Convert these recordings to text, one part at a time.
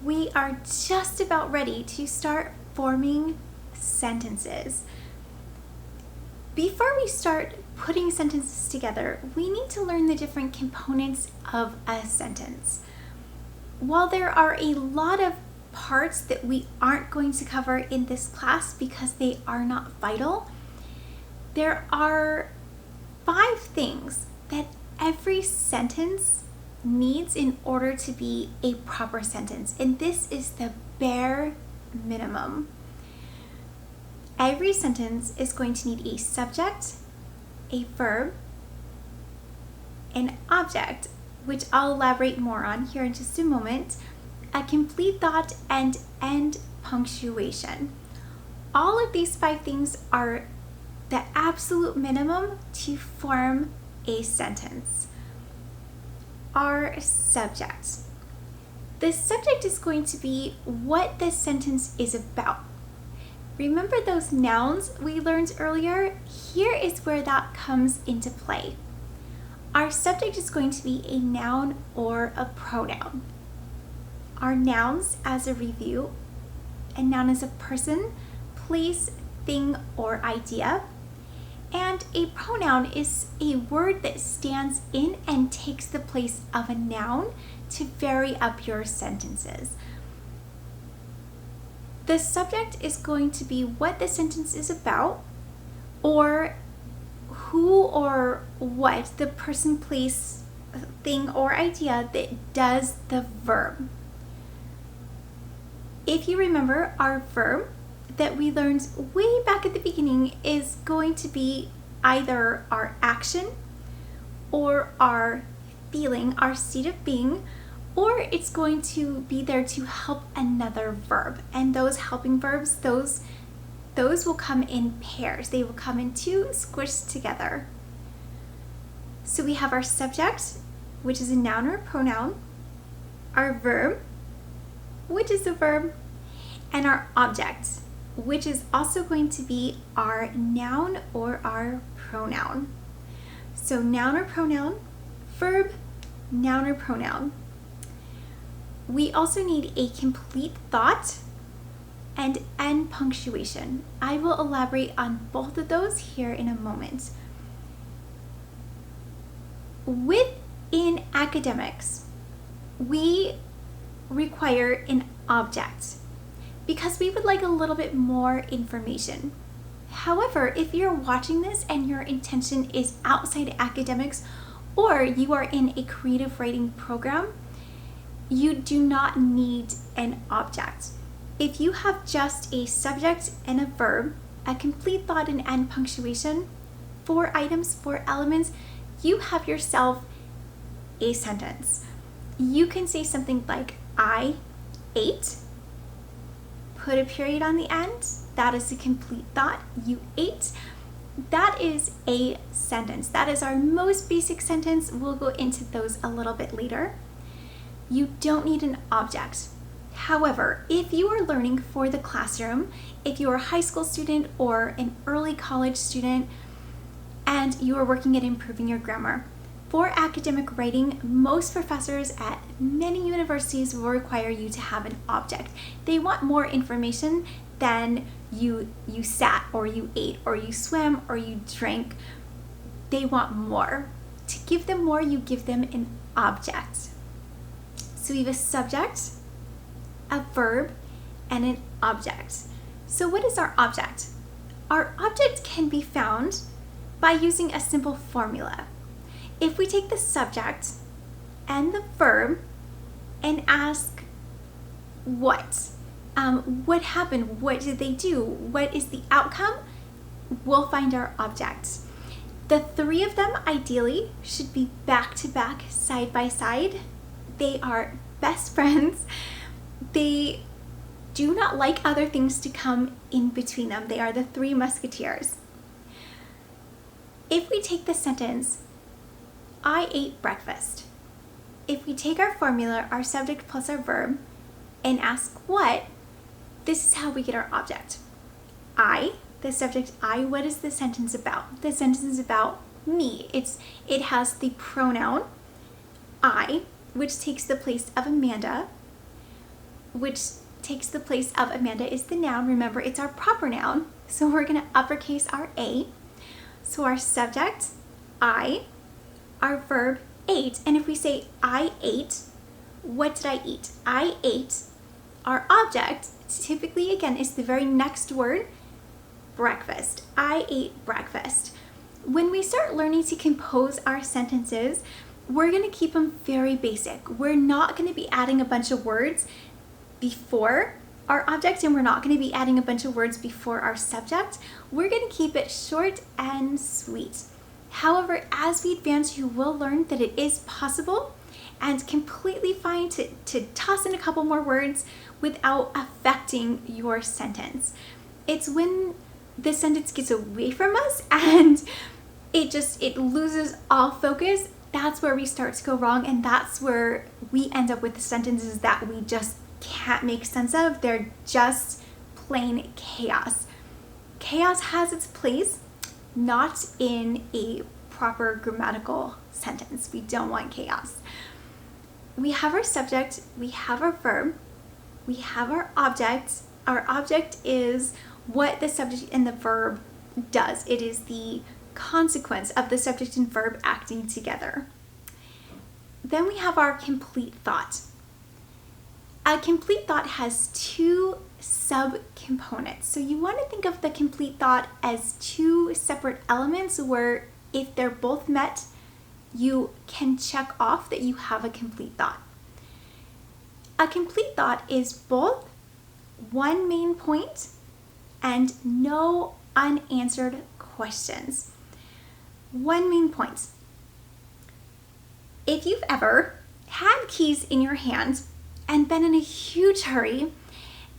we are just about ready to start forming sentences. Before we start putting sentences together, we need to learn the different components of a sentence. While there are a lot of parts that we aren't going to cover in this class because they are not vital, there are 5 things that every sentence needs in order to be a proper sentence, and this is the bare minimum. Every sentence is going to need a subject, a verb, an object, which I'll elaborate more on here in just a moment, a complete thought, and end punctuation. All of these 5 things are the absolute minimum to form a sentence. Our subject. The subject is going to be what the sentence is about. Remember those nouns we learned earlier? Here is where that comes into play. Our subject is going to be a noun or a pronoun. Our nouns, as a review, a noun is a person, place, thing, or idea. And a pronoun is a word that stands in and takes the place of a noun to vary up your sentences. The subject is going to be what the sentence is about, or who or what the person, place, thing, or idea that does the verb. If you remember, our verb that we learned way back at the beginning is going to be either our action or our feeling, our state of being, or it's going to be there to help another verb. And those helping verbs, those will come in pairs. They will come in 2 squished together. So we have our subject, which is a noun or a pronoun, our verb, which is a verb, and our object, which is also going to be our noun or our pronoun. So noun or pronoun, verb, noun or pronoun. We also need a complete thought and end punctuation. I will elaborate on both of those here in a moment. Within academics, we require an object because we would like a little bit more information. However, if you're watching this and your intention is outside academics, or you are in a creative writing program, you do not need an object. If you have just a subject and a verb, a complete thought and end punctuation, 4 items, 4 elements, you have yourself a sentence. You can say something like, I ate, put a period on the end. That is a complete thought. You ate. That is a sentence. That is our most basic sentence. We'll go into those a little bit later. You don't need an object. However, if you are learning for the classroom, if you're a high school student or an early college student, and you are working at improving your grammar, for academic writing, most professors at many universities will require you to have an object. They want more information than you sat or you ate or you swam or you drank. They want more. To give them more, you give them an object. So we have a subject, a verb, and an object. So what is our object? Our object can be found by using a simple formula. If we take the subject and the verb and ask what happened, what did they do, what is the outcome, we'll find our object. The 3 of them ideally should be back to back, side by side. They are best friends. They do not like other things to come in between them. They are the 3 musketeers. If we take the sentence, I ate breakfast. If we take our formula, our subject plus our verb, and ask what, this is how we get our object. I, the subject I, what is the sentence about? The sentence is about me. It has the pronoun I, which takes the place of Amanda. which takes the place of Amanda, is the noun. Remember, it's our proper noun. So we're going to uppercase our A. So our subject, I, our verb, ate. And if we say I ate, what did I eat? I ate. Our object, typically, again, is the very next word, breakfast. I ate breakfast. When we start learning to compose our sentences, we're going to keep them very basic. We're not going to be adding a bunch of words before our object, and we're not going to be adding a bunch of words before our subject. We're going to keep it short and sweet. However, as we advance, you will learn that it is possible and completely fine to toss in a couple more words without affecting your sentence. It's when the sentence gets away from us and it loses all focus. That's where we start to go wrong, and that's where we end up with the sentences that we just can't make sense of. They're just plain chaos. Chaos has its place, not in a proper grammatical sentence. We don't want chaos. We have our subject, we have our verb, we have our object. Our object is what the subject and the verb does. It is the consequence of the subject and verb acting together. Then we have our complete thought. A complete thought has two subcomponents. So you want to think of the complete thought as two separate elements where if they're both met, you can check off that you have a complete thought. A complete thought is both one main point and no unanswered questions. One main point. If you've ever had keys in your hand and been in a huge hurry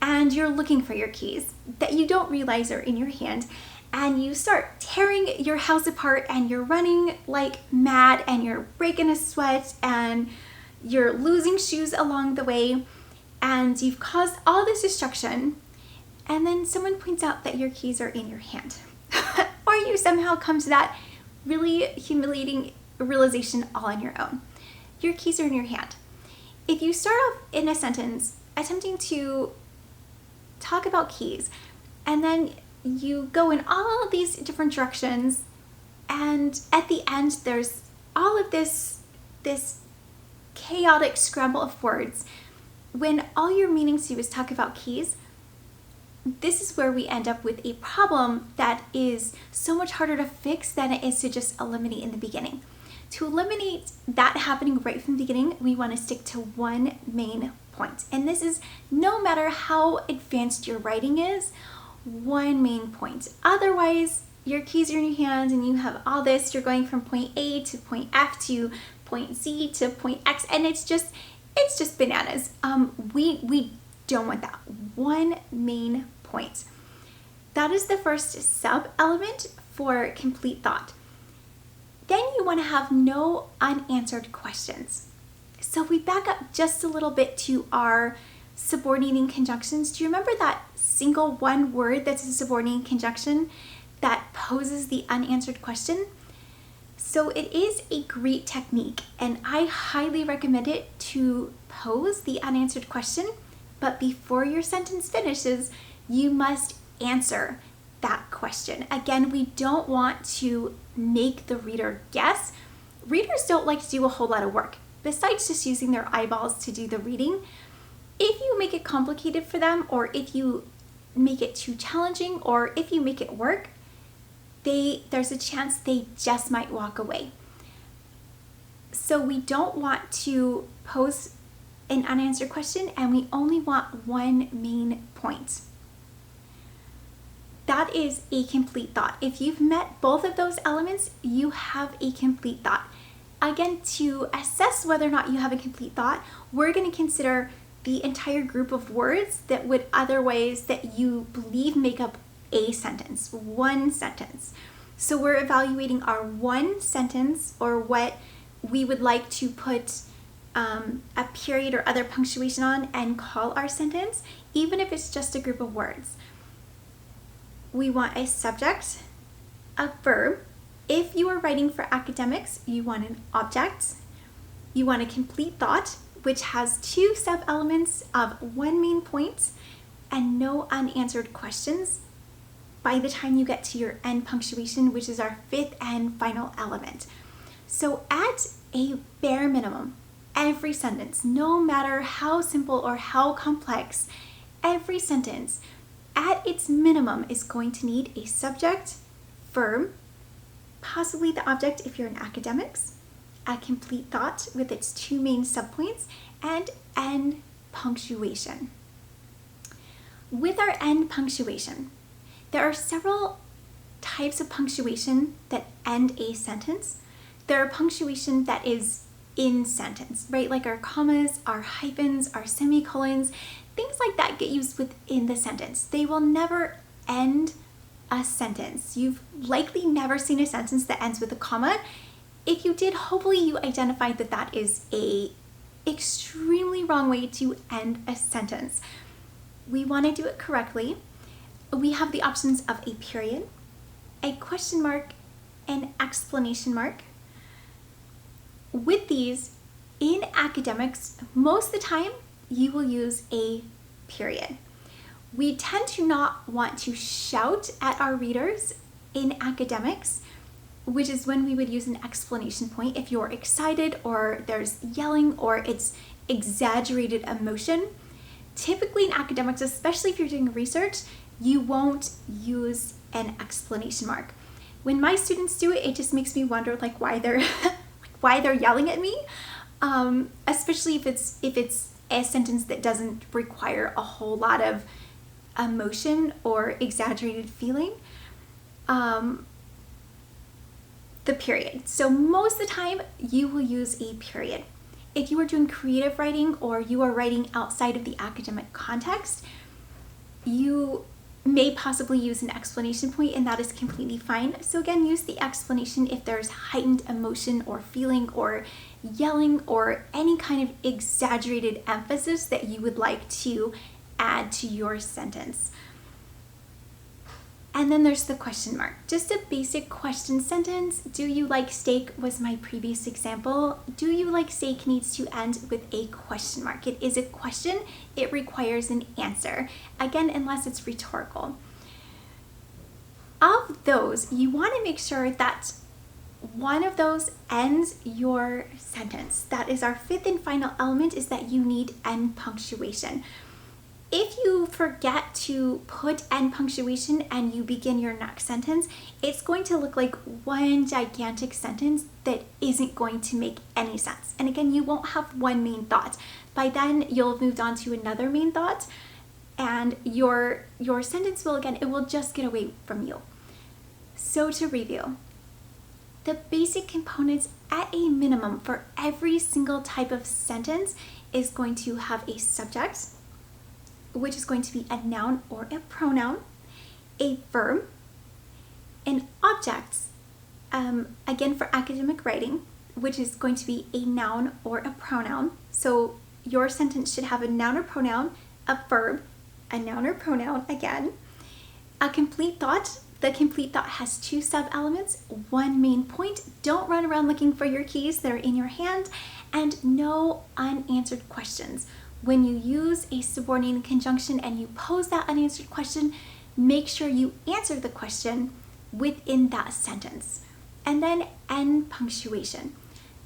and you're looking for your keys that you don't realize are in your hand, and you start tearing your house apart and you're running like mad and you're breaking a sweat and you're losing shoes along the way and you've caused all this destruction, and then someone points out that your keys are in your hand. Or you somehow come to that really humiliating realization all on your own. Your keys are in your hand. If you start off in a sentence attempting to talk about keys, and then you go in all of these different directions, and at the end there's all of this chaotic scramble of words, when all you're meaning to do is talk about keys, this is where we end up with a problem that is so much harder to fix than it is to just eliminate in the beginning. To eliminate that happening right from the beginning, we want to stick to one main point. And this is no matter how advanced your writing is, one main point. Otherwise, your keys are in your hands and you have all this, you're going from point A to point F to point Z to point X, and it's just bananas. We don't want that. One main point. That is the first sub-element for complete thought. Then you want to have no unanswered questions. So we back up just a little bit to our subordinating conjunctions. Do you remember that single one word that's a subordinating conjunction that poses the unanswered question? So it is a great technique, and I highly recommend it to pose the unanswered question, but before your sentence finishes, you must answer that question. Again, we don't want to make the reader guess. Readers don't like to do a whole lot of work, besides just using their eyeballs to do the reading. If you make it complicated for them, or if you make it too challenging, or if you make it work, there's a chance they just might walk away. So we don't want to pose an unanswered question, and we only want one main point. That is a complete thought. If you've met both of those elements, you have a complete thought. Again, to assess whether or not you have a complete thought, we're going to consider the entire group of words that you believe make up a sentence, one sentence. So we're evaluating our one sentence, or what we would like to put a period or other punctuation on and call our sentence, even if it's just a group of words. We want a subject, a verb. If you are writing for academics, you want an object. You want a complete thought, which has 2 sub-elements of 1 main point and no unanswered questions by the time you get to your end punctuation, which is our 5th and final element. So at a bare minimum, every sentence, no matter how simple or how complex, every sentence at its minimum is going to need a subject, verb, possibly the object if you're in academics, a complete thought with its 2 main subpoints, and end punctuation. With our end punctuation, there are several types of punctuation that end a sentence. There are punctuation that is in sentence, right? Like our commas, our hyphens, our semicolons, things like that get used within the sentence. They will never end a sentence. You've likely never seen a sentence that ends with a comma. If you did, hopefully you identified that that is a extremely wrong way to end a sentence. We want to do it correctly. We have the options of a period, a question mark, an exclamation mark. With these, in academics, most of the time, you will use a period. We tend to not want to shout at our readers in academics, which is when we would use an exclamation point if you're excited or there's yelling or it's exaggerated emotion. Typically in academics, especially if you're doing research, you won't use an exclamation mark. When my students do it, it just makes me wonder like why they're why they're yelling at me, especially if it's a sentence that doesn't require a whole lot of emotion or exaggerated feeling. The period. So most of the time you will use a period. If you are doing creative writing or you are writing outside of the academic context, you may possibly use an exclamation point, and that is completely fine. So again, use the explanation if there's heightened emotion or feeling or yelling or any kind of exaggerated emphasis that you would like to add to your sentence. And then there's the question mark. Just a basic question sentence. Do you like steak was my previous example. Do you like steak needs to end with a question mark. It is a question. It requires an answer. Again, unless it's rhetorical. Of those, you want to make sure that one of those ends your sentence. That is our 5th and final element, is that you need end punctuation. If you forget to put end punctuation and you begin your next sentence, it's going to look like one gigantic sentence that isn't going to make any sense. And again, you won't have one main thought. By then, you'll have moved on to another main thought, and your sentence will, again, it will just get away from you. So to review, the basic components at a minimum for every single type of sentence is going to have a subject, which is going to be a noun or a pronoun, a verb, an object, again for academic writing, which is going to be a noun or a pronoun. So your sentence should have a noun or pronoun, a verb, a noun or pronoun again, a complete thought. The complete thought has 2 sub-elements, 1 main point. Don't run around looking for your keys, they're in your hand, and no unanswered questions. When you use a subordinating conjunction and you pose that unanswered question, make sure you answer the question within that sentence. And then end punctuation.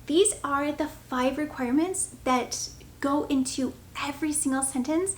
These are the 5 requirements that go into every single sentence.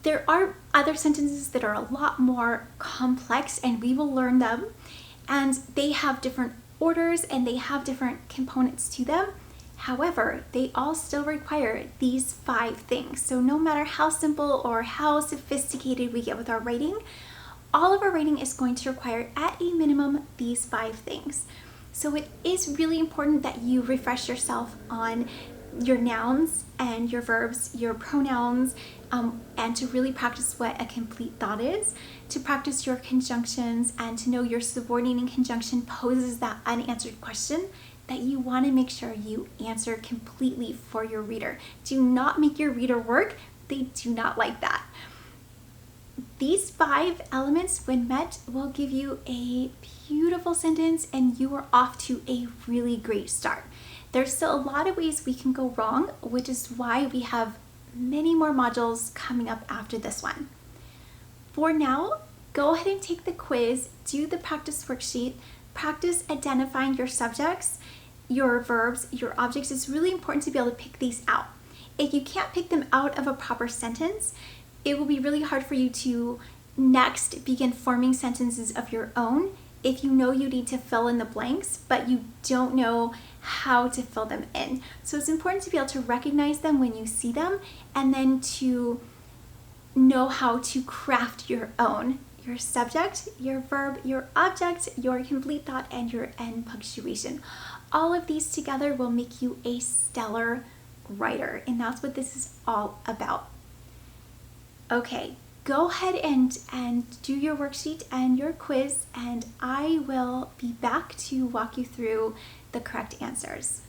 There are other sentences that are a lot more complex, and we will learn them, and they have different orders and they have different components to them. However, they all still require these 5 things. So no matter how simple or how sophisticated we get with our writing, all of our writing is going to require at a minimum these 5 things. So it is really important that you refresh yourself on your nouns and your verbs, your pronouns, and to really practice what a complete thought is, to practice your conjunctions, and to know your subordinating conjunction poses that unanswered question that you want to make sure you answer completely for your reader. Do not make your reader work. They do not like that. These 5 elements, when met, will give you a beautiful sentence, and you are off to a really great start. There's still a lot of ways we can go wrong, which is why we have many more modules coming up after this one. For now, go ahead and take the quiz, do the practice worksheet, practice identifying your subjects, your verbs, your objects. It's really important to be able to pick these out. If you can't pick them out of a proper sentence, it will be really hard for you to next begin forming sentences of your own if you know you need to fill in the blanks, but you don't know how to fill them in. So it's important to be able to recognize them when you see them, and then to know how to craft your own, your subject, your verb, your object, your complete thought, and your end punctuation. All of these together will make you a stellar writer, and that's what this is all about. Okay, go ahead and do your worksheet and your quiz, and I will be back to walk you through the correct answers.